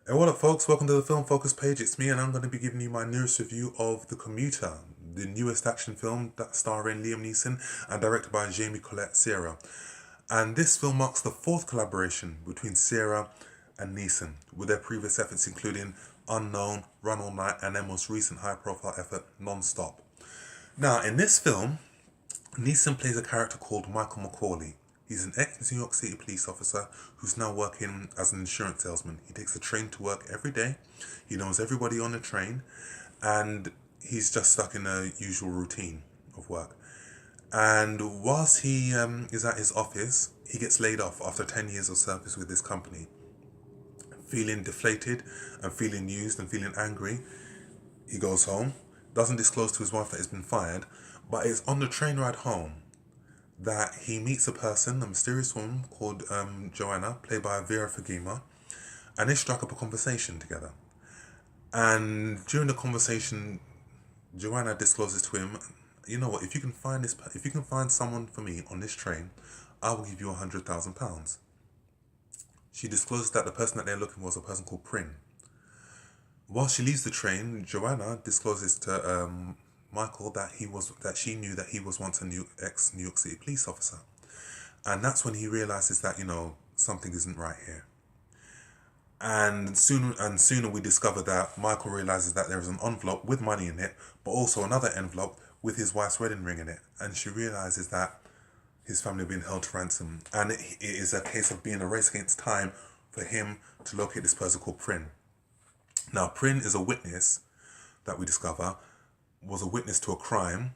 Hey, what up, folks? Welcome to the Film Focus page. It's me, and I'm going to be giving you my newest review of The Commuter, the newest action film that starring Liam Neeson and directed by Jamie Collette Sierra. And this film marks the fourth collaboration between Sierra and Neeson, with their previous efforts including Unknown, Run All Night, and their most recent high-profile effort, Non-Stop. Now, in this film, Neeson plays a character called Michael McCauley. He's an ex-New York City police officer who's now working as an insurance salesman. He takes the train to work every day. He knows everybody on the train, and he's just stuck in the usual routine of work. And whilst he is at his office, he gets laid off after 10 years of service with this company. Feeling deflated and feeling used and feeling angry, he goes home, doesn't disclose to his wife that he's been fired, but it's on the train ride home that he meets a person, a mysterious woman called Joanna, played by Vera Farmiga, and they struck up a conversation together. And during the conversation, Joanna discloses to him, "You know what? If you can find someone for me on this train, I will give you £100,000." She discloses that the person that they're looking for is a person called Prin. While she leaves the train, Joanna discloses to Michael that she knew that he was once a ex New York City police officer, and that's when he realizes that something isn't right here. And sooner we discover that Michael realizes that there is an envelope with money in it, but also another envelope with his wife's wedding ring in it, and she realizes that his family have been held to ransom, and it is a case of being a race against time for him to locate this person called Prin. Now, Prin is a witness that we discover was a witness to a crime,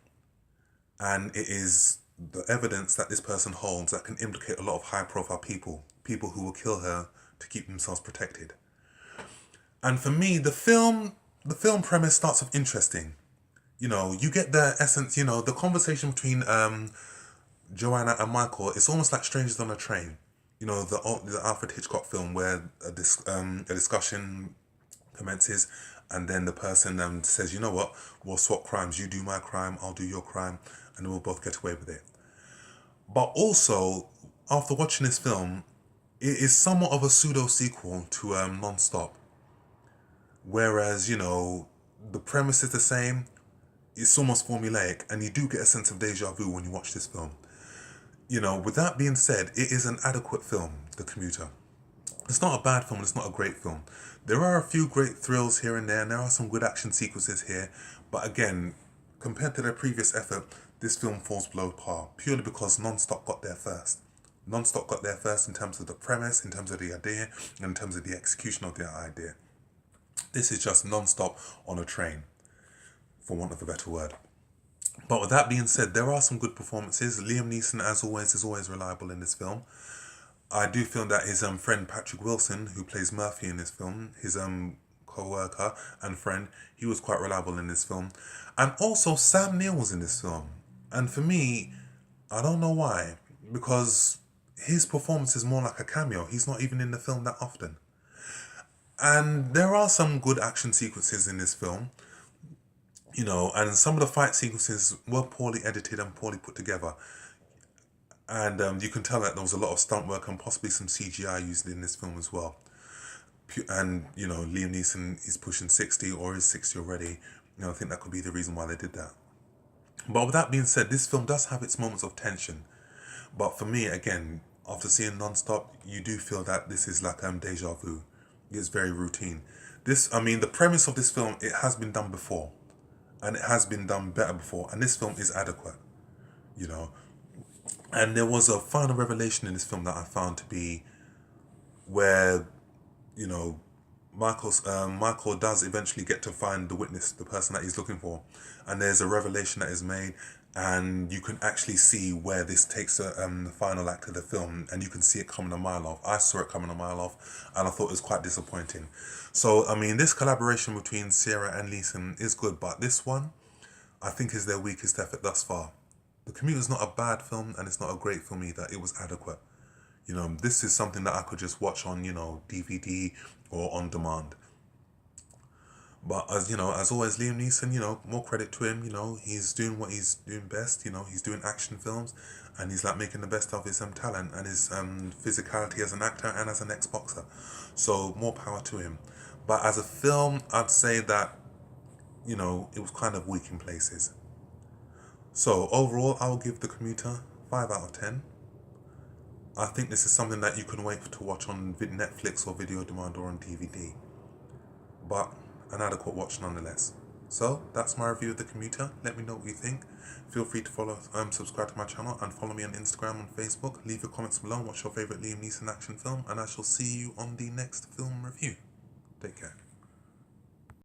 and it is the evidence that this person holds that can implicate a lot of high-profile people who will kill her to keep themselves protected. And for me, the film premise starts off interesting. You get the essence. The conversation between Joanna and Michael. It's almost like strangers on a train. The Alfred Hitchcock film where a discussion commences, and then the person says, "You know what? We'll swap crimes. You do my crime, I'll do your crime, and we'll both get away with it." But also, after watching this film, it is somewhat of a pseudo sequel to Non-Stop. Whereas the premise is the same, it's almost formulaic, and you do get a sense of deja vu when you watch this film. With that being said, it is an adequate film, The Commuter. It's not a bad film, it's not a great film. There are a few great thrills here and there, and there are some good action sequences here, but again, compared to their previous effort, this film falls below par, purely because Non-Stop got there first. Non-Stop got there first in terms of the premise, in terms of the idea, and in terms of the execution of the idea. This is just Non-Stop on a train, for want of a better word. But with that being said, there are some good performances. Liam Neeson, as always, is always reliable in this film. I do feel that his friend Patrick Wilson, who plays Murphy in this film, his co-worker and friend, he was quite reliable in this film. And also Sam Neill was in this film. And for me, I don't know why, because his performance is more like a cameo. He's not even in the film that often. And there are some good action sequences in this film, and some of the fight sequences were poorly edited and poorly put together. And you can tell that there was a lot of stunt work and possibly some CGI used in this film as well. And, Liam Neeson is pushing 60 or is 60 already. I think that could be the reason why they did that. But with that being said, this film does have its moments of tension. But for me, again, after seeing Non-Stop, you do feel that this is like deja vu. It's very routine. The premise of this film, it has been done before. And it has been done better before. And this film is adequate. And there was a final revelation in this film that I found to be where, Michael does eventually get to find the witness, the person that he's looking for. And there's a revelation that is made, and you can actually see where this takes the final act of the film, and you can see it coming a mile off. I saw it coming a mile off, and I thought it was quite disappointing. So, this collaboration between Sierra and Neeson is good, but this one, I think, is their weakest effort thus far. The Commuter is not a bad film, and it's not a great film either. It was adequate. This is something that I could just watch on, DVD or on demand. But as always, Liam Neeson, more credit to him. He's doing what he's doing best. He's doing action films, and he's like making the best of his talent and his physicality as an actor and as an ex-boxer. So more power to him. But as a film, I'd say that, it was kind of weak in places. So overall, I'll give The Commuter 5 out of 10. I think this is something that you can wait to watch on Netflix or video demand or on DVD. But an adequate watch nonetheless. So that's my review of The Commuter. Let me know what you think. Feel free to subscribe to my channel and follow me on Instagram and Facebook. Leave your comments below. What's your favourite Liam Neeson action film? And I shall see you on the next film review. Take care.